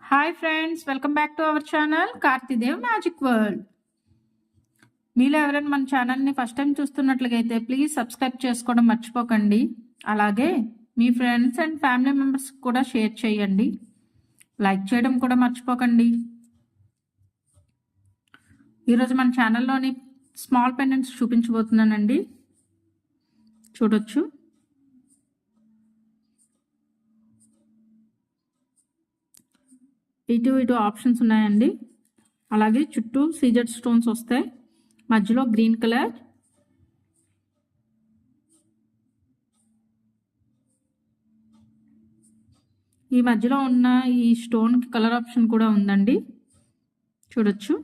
Hi friends, welcome back to our channel Karthidev magic world. మీలో ఎవరైనా మన ఛానల్ని ఫస్ట్ టైం చూస్తున్నట్లయితే ప్లీజ్ సబ్స్క్రైబ్ చేసుకోవడం మర్చిపోకండి. అలాగే మీ ఫ్రెండ్స్ అండ్ ఫ్యామిలీ మెంబర్స్ కూడా షేర్ చేయండి. లైక్ చేయడం కూడా మర్చిపోకండి. ఈరోజు మన ఛానల్లోని స్మాల్ పెండెంట్స్ చూపించబోతున్నానండి. చూడొచ్చు. ఇటు ఆప్షన్స్ ఉన్నాయండి. అలాగే చుట్టూ సీజెడ్ స్టోన్స్ వస్తాయి. మధ్యలో గ్రీన్ కలర్, ఈ మధ్యలో ఉన్న ఈ స్టోన్ కలర్ ఆప్షన్ కూడా ఉందండి. చూడొచ్చు.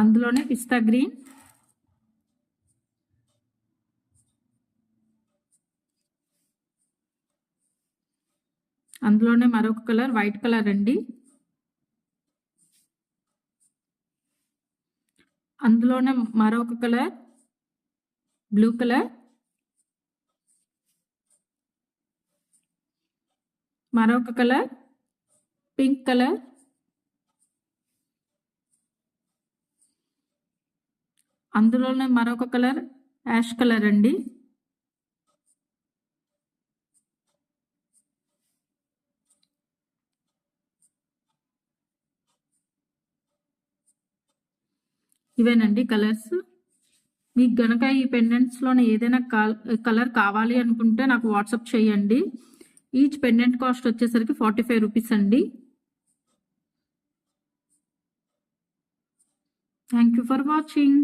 అందులోనే పిస్తా గ్రీన్, అందులోనే మరొక కలర్ వైట్ కలర్ అండి. అందులోనే మరొక కలర్ బ్లూ కలర్, మరొక కలర్ పింక్ కలర్, అందులోనే మరొక కలర్ యాష్ కలర్ అండి. ఇవేనండి కలర్స్. మీకు గనక ఈ పెండెంట్స్లోనే ఏదైనా కలర్ కావాలి అనుకుంటే నాకు వాట్సాప్ చేయండి. ఈచ్ పెండెంట్ కాస్ట్ వచ్చేసరికి 45 రూపీస్ అండి. Thank you for watching.